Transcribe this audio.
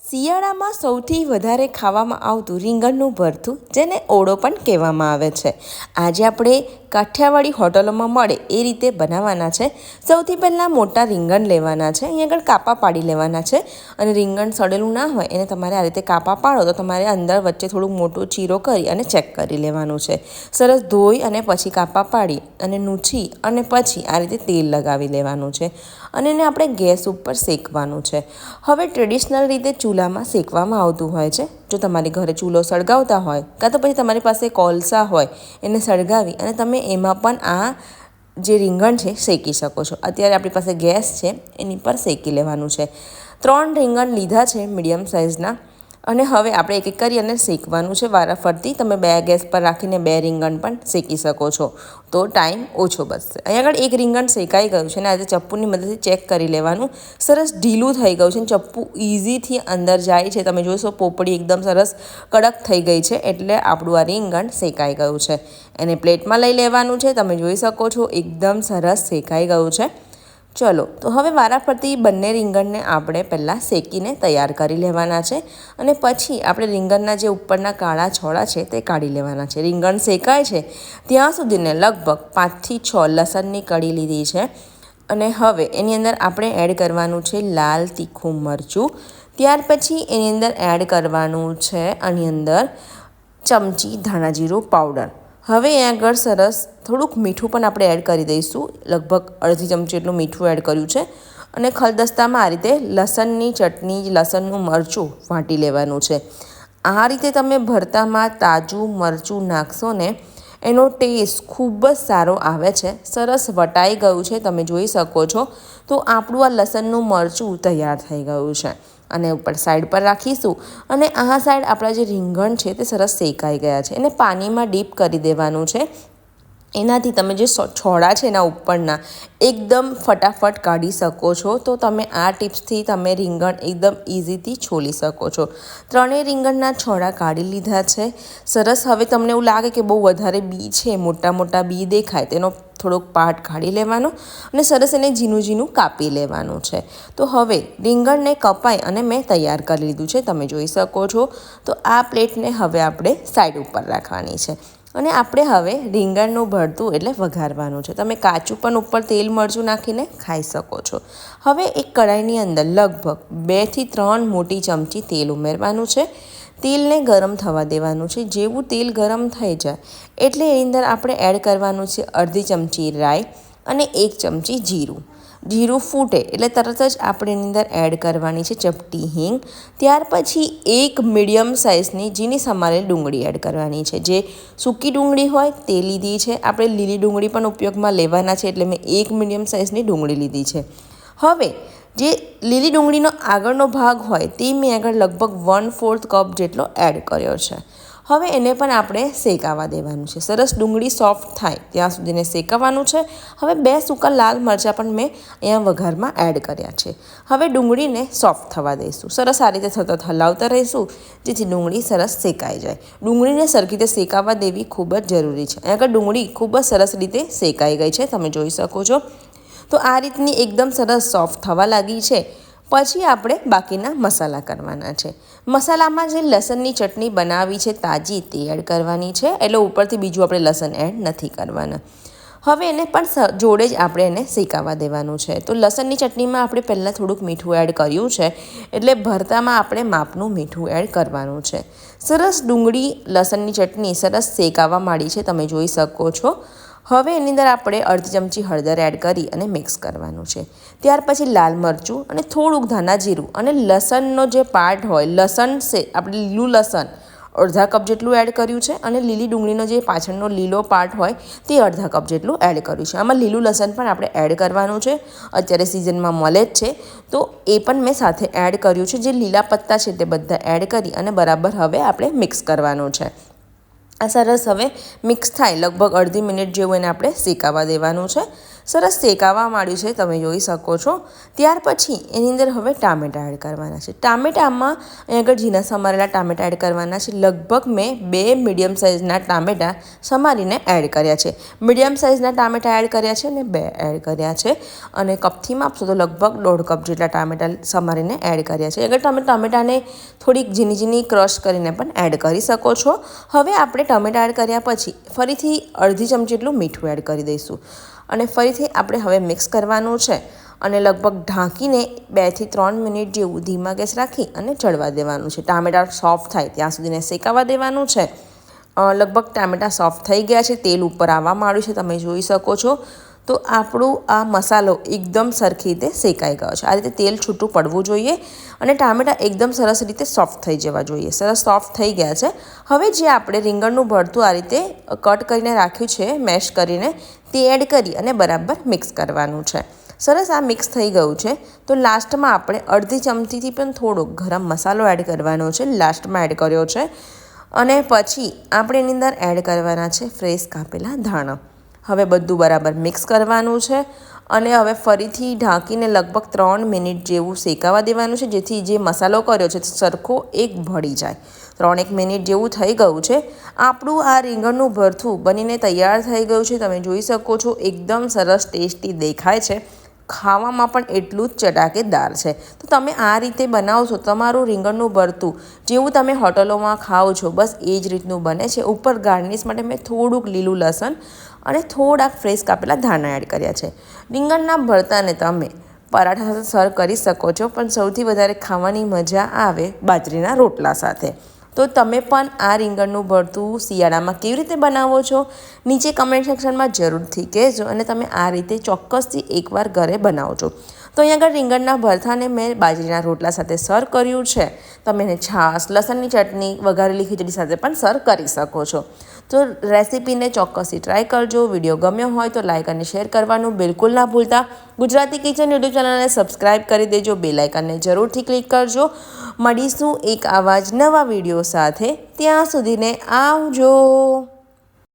શિયાળામાં સૌથી વધારે ખાવામાં આવતું રીંગણનું ભરથું, જેને ઓળો પણ કહેવામાં આવે છે. આજે આપણે કાઠિયાવાડી હોટલોમાં મળે એ રીતે બનાવવાના છે. સૌથી પહેલાં મોટા રીંગણ લેવાના છે. અહીં આગળ કાપા પાડી લેવાના છે અને રીંગણ સડેલું ના હોય એને તમારે આ રીતે કાપા પાડો તો તમારે અંદર વચ્ચે થોડુંક મોટો ચીરો કરી અને ચેક કરી લેવાનું છે. સરસ ધોઈ અને પછી કાપા પાડી અને નૂછી અને પછી આ રીતે તેલ લગાવી લેવાનું છે અને એને આપણે ગેસ ઉપર શેકવાનું છે. હવે ટ્રેડિશનલ રીતે ચૂલામાં શેકવામાં આવતું હોય છે. જો તમારી ઘરે ચૂલો સળગાવતા હોય કાં તો પછી તમારી પાસે કોલસા હોય એને સળગાવી અને તમે એમાં પણ આ જે રીંગણ છે શેકી શકો છો. અત્યારે આપણી પાસે ગેસ છે એની પર શેકી લેવાનું છે. 3 રીંગણ લીધા છે મીડિયમ સાઇઝના અને હવે આપણે એક એક કરી અને શેકવાનું છે વારાફરતી. તમે 2 ગેસ પર રાખીને 2 રીંગણ પણ શેકી શકો છો તો ટાઈમ ઓછો બચશે. અહીં આગળ એક રીંગણ શેકાઈ ગયું છે અને આજે ચપ્પુની મદદથી ચેક કરી લેવાનું. સરસ ઢીલું થઈ ગયું છે અને ચપ્પુ ઇઝીથી અંદર જાય છે. તમે જોશો પોપડી એકદમ સરસ કડક થઈ ગઈ છે એટલે આપણું આ રીંગણ શેકાઈ ગયું છે. એને પ્લેટમાં લઈ લેવાનું છે. તમે જોઈ શકો છો એકદમ સરસ શેકાઈ ગયું છે. ચલો તો હવે વારાફરતી બંને રીંગણને આપણે પહેલાં શેકીને તૈયાર કરી લેવાના છે અને પછી આપણે રીંગણના જે ઉપરના કાળા છોડા છે તે કાઢી લેવાના છે. રીંગણ શેકાય છે ત્યાં સુધીને લગભગ 5 થી 6 લસણની કળી લીધી છે અને હવે એની અંદર આપણે એડ કરવાનું છે લાલ તીખું મરચું. ત્યાર પછી એની અંદર એડ કરવાનું છે આની અંદર ચમચી ધાણા જીરું પાવડર. હવે એ આગળ સરસ થોડુંક મીઠું પણ આપણે એડ કરી દઈશું. લગભગ અડધી ચમચી એટલું મીઠું એડ કર્યું છે અને ખલદસ્તામાં આ રીતે લસણની ચટણી લસણનું મરચું વાટી લેવાનું છે. આ રીતે તમે ભરતામાં તાજું મરચું નાખશો ને એનો ટેસ્ટ ખૂબ જ સારો આવે છે. સરસ વટાઈ ગયું છે તમે જોઈ શકો છો. તો આપણું આ લસણનું મરચું તૈયાર થઈ ગયું છે અને ઉપર સાઈડ પર રાખીશું અને આ સાઈડ આપણા જે રીંગણ છે તે સરસ શેકાઈ ગયા છે. એને પાણીમાં ડીપ કરી દેવાનું છે. એનાથી તમે જે છોડા છે એના ઉપરના એકદમ ફટાફટ કાઢી શકો છો. તો તમે આ ટિપ્સથી તમે રીંગણ એકદમ ઇઝીથી છોલી શકો છો. 3 રીંગણના છોડા કાઢી લીધા છે. સરસ. હવે તમને એવું લાગે કે બહુ વધારે બી છે, મોટા મોટા બી દેખાય, તેનો થોડોક પાર્ટ કાઢી લેવાનો અને સરસ એને ઝીણું ઝીણું કાપી લેવાનું છે. તો હવે રીંગણને કપાઈ અને મેં તૈયાર કરી લીધું છે તમે જોઈ શકો છો. તો આ પ્લેટને હવે આપણે સાઈડ ઉપર રાખવાની છે અને આપણે હવે રીંગણનું ભરતું એટલે વઘારવાનું છે. તમે કાચું પણ ઉપર તેલ મરચું નાખીને ખાઈ શકો છો. હવે એક કઢાઈની અંદર લગભગ 2 થી 3 મોટી ચમચી તેલ ઉમેરવાનું છે. તેલને ગરમ થવા દેવાનું છે. જેવું તેલ ગરમ થઈ જાય એટલે એની અંદર આપણે એડ કરવાનું છે અડધી ચમચી રાઈ અને 1 ચમચી જીરું. જીરું ફૂટે એટલે તરત જ આપણે એની અંદર એડ કરવાની છે ચપટી હિંગ. ત્યાર પછી એક મીડિયમ સાઇઝની ઝીણી સમારેલી ડુંગળી એડ કરવાની છે. જે સૂકી ડુંગળી હોય તે લીધી છે. આપણે લીલી ડુંગળી પણ ઉપયોગમાં લેવાના છે એટલે મેં 1 મીડિયમ સાઇઝની ડુંગળી લીધી છે. હવે જે લીલી ડુંગળીનો આગળનો ભાગ હોય તે મેં આગળ લગભગ 1/4 કપ જેટલો એડ કર્યો છે. હવે એને પણ આપણે શેકાવા દેવાનું છે. સરસ ડુંગળી સોફ્ટ થાય ત્યાં સુધીને શેકાવાનું છે. હવે 2 સૂકા લાલ મરચાં પણ મેં અહીંયા વઘારમાં એડ કર્યા છે. હવે ડુંગળીને સોફ્ટ થવા દઈશું. સરસ આ રીતે સતત હલાવતા રહીશું જેથી ડુંગળી સરસ શેકાઈ જાય. ડુંગળીને સરખી રીતે શેકાવા દેવી ખૂબ જ જરૂરી છે. અહીંયા આગળ ડુંગળી ખૂબ જ સરસ રીતે શેકાઈ ગઈ છે તમે જોઈ શકો છો. તો આ રીતની એકદમ સરસ સોફ્ટ થવા લાગી છે. પછી આપણે બાકીના મસાલા કરવાના છે. મસાલામાં જે લસણની ચટણી બનાવી છે તાજી તે એડ કરવાની છે. એટલે ઉપરથી બીજું આપણે લસણ એડ નથી કરવાના. હવે એને પણ જોડે જ આપણે એને શેકાવા દેવાનું છે. તો લસણની ચટણીમાં આપણે પહેલાં થોડુંક મીઠું એડ કર્યું છે એટલે ભરતામાં આપણે માપનું મીઠું એડ કરવાનું છે. સરસ ડુંગળી લસણની ચટણી સરસ શેકાવા માંડી છે તમે જોઈ શકો છો. હવે એની અંદર આપણે અડધી ચમચી હળદર એડ કરી અને મિક્સ કરવાનું છે. ત્યાર પછી લાલ મરચું અને થોડુંક ધાણા જીરું અને લસણનો જે પાર્ટ હોય લસણ આપણે લીલું લસણ અડધા કપ જેટલું એડ કર્યું છે અને લીલી ડુંગળીનો જે પાછળનો લીલો પાર્ટ હોય તે અડધા કપ જેટલું એડ કર્યું છે. આમાં લીલું લસણ પણ આપણે એડ કરવાનું છે. અત્યારે સિઝનમાં મળે જ છે તો એ પણ મેં સાથે એડ કર્યું છે. જે લીલા પત્તા છે તે બધા એડ કરી અને બરાબર હવે આપણે મિક્સ કરવાનું છે. આ સરસ હવે મિક્સ થાય લગભગ અડધી મિનિટ જેવું એને આપણે શેકાવા દેવાનું છે. સરસ શેકાવા માંડ્યું છે, તમે જોઈ શકો છો। ત્યાર પછી એની અંદર હવે ટામેટાં એડ કરવાના છે। ટામેટામાં અહીં આગળ ઝીણા સમારેલા ટામેટાં એડ કરવાના છે। લગભગ મેં 2 મીડિયમ સાઇઝના ટામેટાં સમારીને એડ કર્યા છે। મીડિયમ સાઇઝના ટામેટાં એડ કર્યા છે અને 2 એડ કર્યા છે, અને કપથી માપશો તો લગભગ 1.5 કપ જેટલા ટામેટાં સમારીને એડ કર્યા છે। અગર તમે ટામેટાને થોડીક ઝીણી ઝીણી ક્રશ કરીને પણ એડ કરી શકો છો। હવે આપણે ટામેટાં એડ કર્યા પછી ફરીથી અડધી ચમચી જેટલું મીઠું એડ કરી દઈશું, અને ફરીથી આપણે હવે મિક્સ કરવાનું છે, અને લગભગ ઢાંકીને 2 થી 3 મિનિટ જેવું ધીમા ગેસ રાખી અને ચડવા દેવાનું છે। ટામેટાં સોફ્ટ થાય ત્યાં સુધીને શેકાવા દેવાનું છે। લગભગ ટામેટાં સોફ્ટ થઈ ગયા છે, તેલ ઉપર આવવા માંડ્યું છે, તમે જોઈ શકો છો। તો આપણું આ મસાલો એકદમ સરખી રીતે શેકાઈ ગયો છે। આ રીતે તેલ છૂટું પડવું જોઈએ, અને ટામેટાં એકદમ સરસ રીતે સોફ્ટ થઈ જવા જોઈએ। સરસ સોફ્ટ થઈ ગયા છે। હવે જે આપણે રીંગણનું ભરતું આ રીતે કટ કરીને રાખ્યું છે, મેશ કરીને, તે એડ કરી અને બરાબર મિક્સ કરવાનું છે। સરસ આ મિક્સ થઈ ગયું છે, તો લાસ્ટમાં આપણે અડધી ચમચીથી પણ થોડો ગરમ મસાલો એડ કરવાનો છે, લાસ્ટમાં એડ કર્યો છે। અને પછી આપણે એની અંદર એડ કરવાના છે ફ્રેશ કાપેલા ધાણા। હવે બધું બરાબર મિક્સ કરવાનું છે, અને હવે ફરીથી ઢાંકીને લગભગ 3 મિનિટ જેવું શેકાવા દેવાનું છે, જેથી જે મસાલો કર્યો છે સરખો એક ભળી જાય। 3-1 મિનિટ જેવું થઈ ગયું છે। આપણું આ રીંગણનું ભરથું બનીને તૈયાર થઈ ગયું છે, તમે જોઈ શકો છો। એકદમ સરસ ટેસ્ટી દેખાય છે, ખાવામાં પણ એટલું જ ચટાકેદાર છે। તો તમે આ રીતે બનાવશો, તમારું રીંગણનું ભરતું જેવું તમે હોટલોમાં ખાઓ છો બસ એ જ રીતનું બને છે। ઉપર ગાર્નિશ માટે મેં થોડુંક લીલું લસણ અને થોડાક ફ્રેશ કાપેલા ધાણા એડ કર્યા છે। રીંગણના ભરતાને તમે પરાઠા સાથે સર્વ કરી શકો છો, પણ સૌથી વધારે ખાવાની મજા આવે બાજરીના રોટલા સાથે। તો તમે પણ આ રીંગણનું ભરતું શિયાળામાં કેવી રીતે બનાવો છો, નીચે કમેન્ટ સેક્શનમાં જરૂરથી કહેજો, અને તમે આ રીતે ચોક્કસથી એકવાર ઘરે બનાવજો। તો અહીં આગળ રીંગણના ભરથાને મેં બાજરીના રોટલા સાથે સર્વ કર્યું છે। તમે એને છાશ, લસણની ચટણી, વઘારેલી ખીચડી સાથે પણ સર્વ કરી શકો છો। તો રેસીપીને ચોક્કસથી ટ્રાય કરજો। વિડીયો ગમ્યો હોય તો લાઇક અને શેર કરવાનું બિલકુલ ના ભૂલતા। ગુજરાતી કિચન યુટ્યુબ ચેનલને સબસ્ક્રાઈબ કરી દેજો, બેલ આઇકનને જરૂરથી ક્લિક કરજો। મળીશું એક આવા જ નવા વિડીયો સાથે, ત્યાં સુધીને આવજો।